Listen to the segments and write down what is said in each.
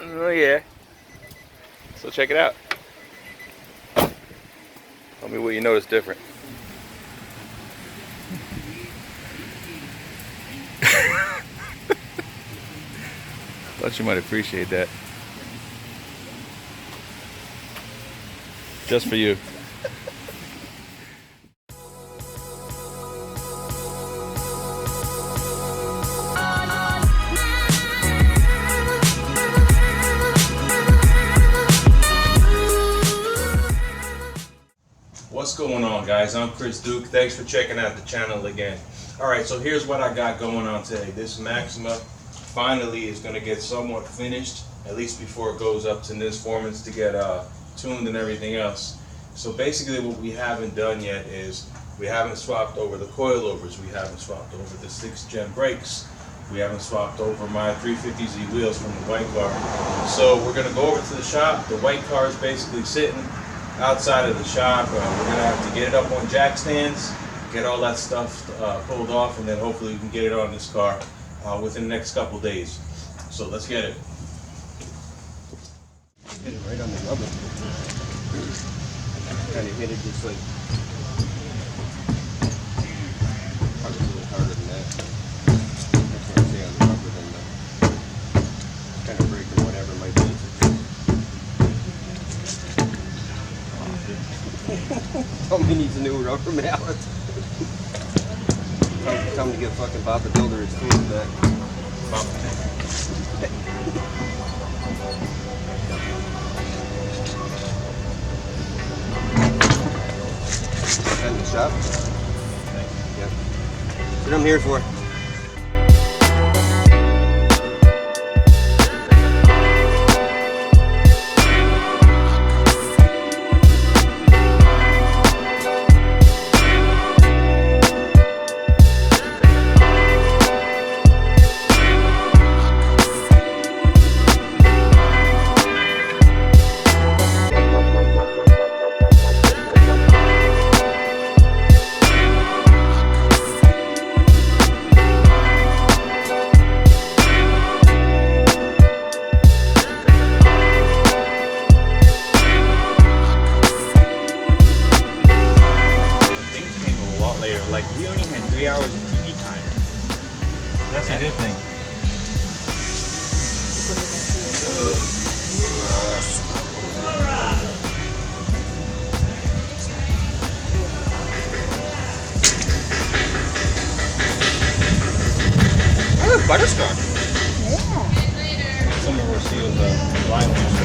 Oh yeah. So check it out. Tell me what you notice different. Thought you might appreciate that. Just for you. What's going on, guys? I'm Chris Duke. Thanks for checking out the channel again. Alright, so here's what I got going on today. This Maxima finally is going to get somewhat finished, at least before it goes up to Nisformans to get tuned and everything else. So basically what we haven't done yet is we haven't swapped over the coilovers, we haven't swapped over the 6th gen brakes, we haven't swapped over my 350Z wheels from the white car. So we're going to go over to the shop. The white car is basically sitting outside of the shop. We're going to have to get it up on jack stands, get all that stuff pulled off, and then hopefully we can get it on this car within the next couple days. So let's get it. Hit it right on the rubber. Kind of hit it just like. Probably a little harder than that. I can't say on the rubber than the kind of break or whatever it might be. Tommy needs a new rubber mallet. Tell him to get fucking Bob the Builder his tools back. And the shop? Yep. That's what I'm here for. Like, we only had 3 hours of TV time. That's a good thing. Oh, butterscotch. Yeah. Some of our seals lime juice.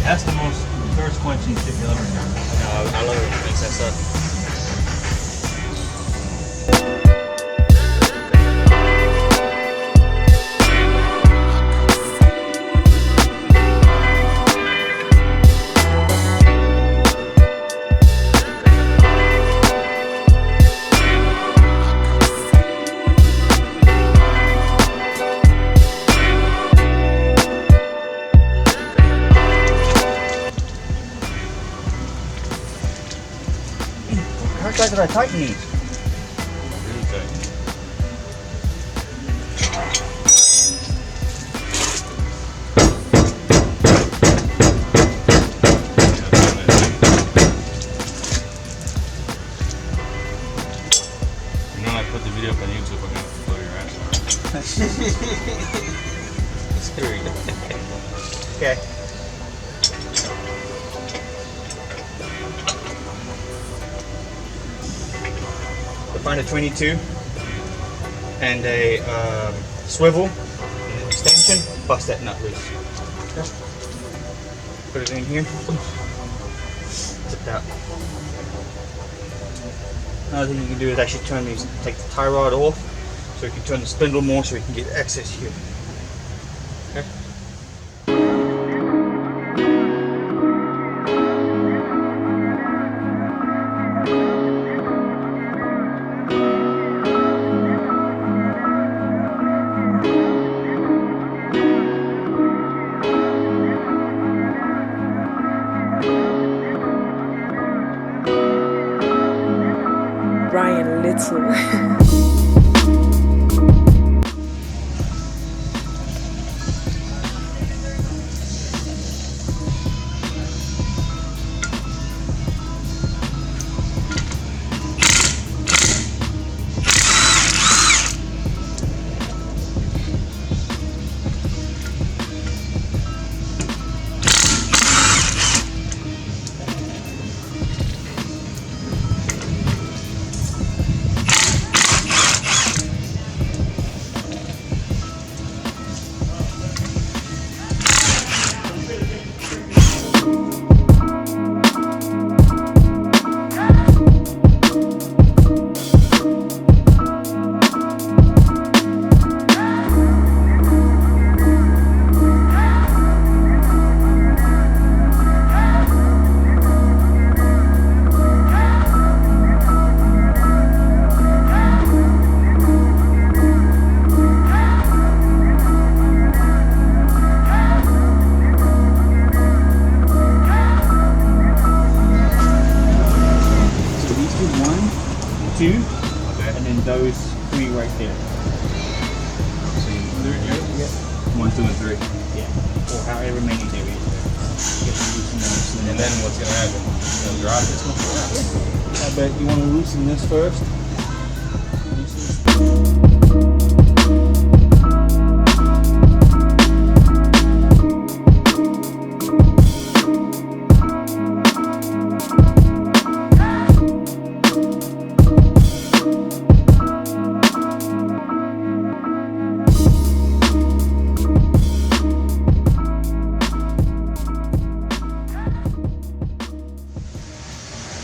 That's the most thirst quenching shit you'll ever have. I love it. Makes that stuff. How tight did I tighten these? Really tight. You know, I put the video up on YouTube, I'm gonna blow your ass Okay. Find a 22 and a swivel and an extension, bust that nut loose. Okay. Put it in here, zip that. Another thing you can do is actually turn these, take the tie rod off so you can turn the spindle more so you can get access here. Okay. Brian Little. 1, 2, and 3. Yeah. Or however many there is. Get to loosen those. And then what's gonna happen? It's gonna drop. It's gonna drop. I bet you want to loosen this first.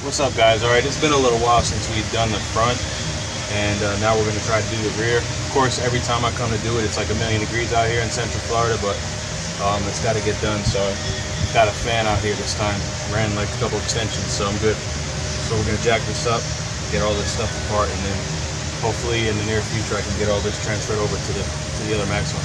What's up, guys? All right, it's been a little while since we've done the front, and now we're gonna try to do the rear. Of course, every time I come to do it, it's like 1,000,000 degrees out here in Central Florida, but it's got to get done. So got a fan out here this time. Ran like a couple extensions, so I'm good. So we're gonna jack this up, get all this stuff apart, and then hopefully in the near future I can get all this transferred over to the other Maxima.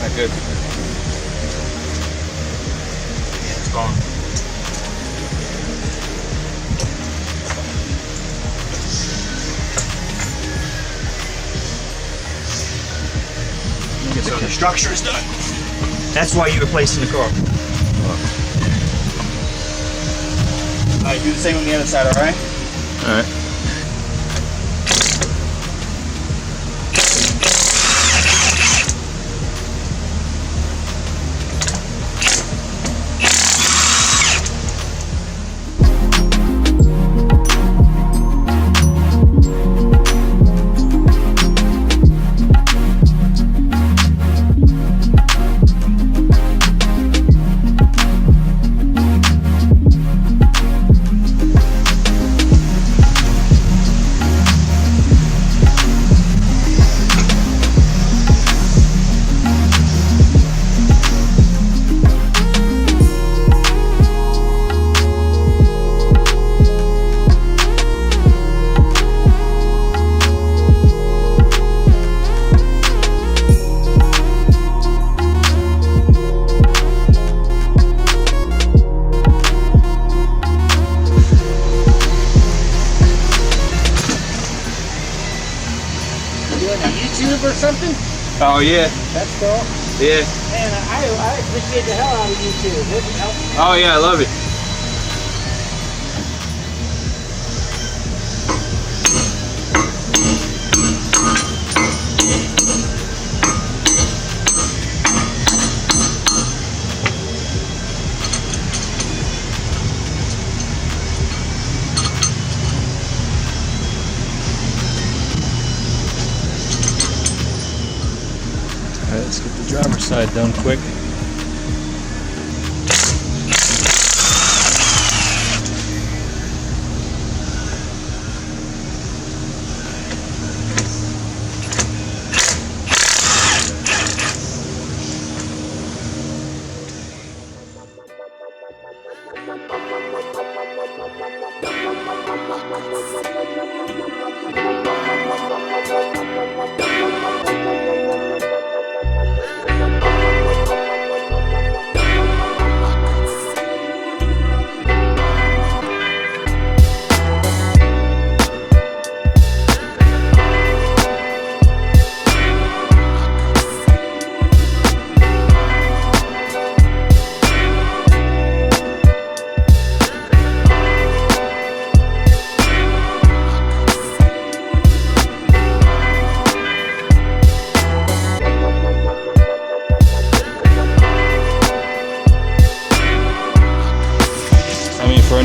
Not good. Yeah, it's gone. So the structure is done. That's why you're replacing the car. Alright, do the same on the other side, alright? Alright. YouTube or something? Oh yeah, That's cool. yeah. Man, I appreciate the hell out of YouTube. Oh yeah, I love it. Alright, let's get the driver's side done quick.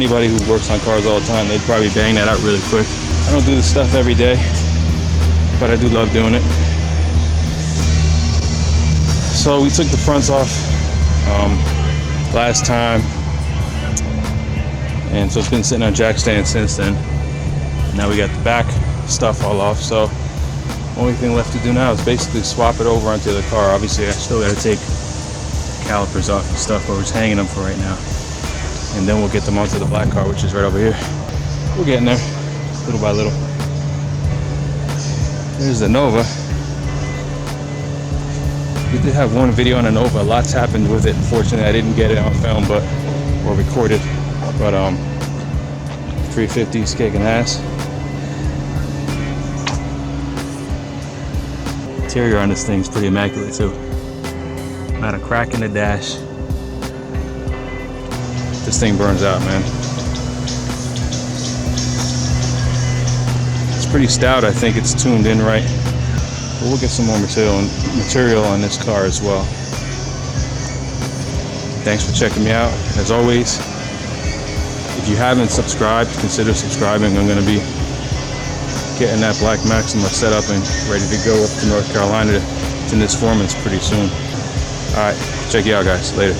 anybody who works on cars all the time, they'd probably bang that out really quick. I don't do this stuff every day, but I do love doing it. So we took the fronts off last time, and so it's been sitting on jack stands since then. Now we got the back stuff all off, so only thing left to do now is basically swap it over onto the car. Obviously I still got to take calipers off and stuff, but we're just hanging them for right now, and then we'll get them onto the black car, which is right over here. We're getting there little by little. There's the Nova. We did have one video on a Nova. Lots happened with it. Unfortunately, I didn't get it on film, or recorded. But 350 is kicking ass. Interior on this thing is pretty immaculate too. Not a crack in the dash. This thing burns out, man. It's pretty stout. I think it's tuned in right. But we'll get some more material on this car as well. Thanks for checking me out. As always, if you haven't subscribed, consider subscribing. I'm going to be getting that black Maxima set up and ready to go up to North Carolina to Nisformans pretty soon. All right, check you out, guys. Later.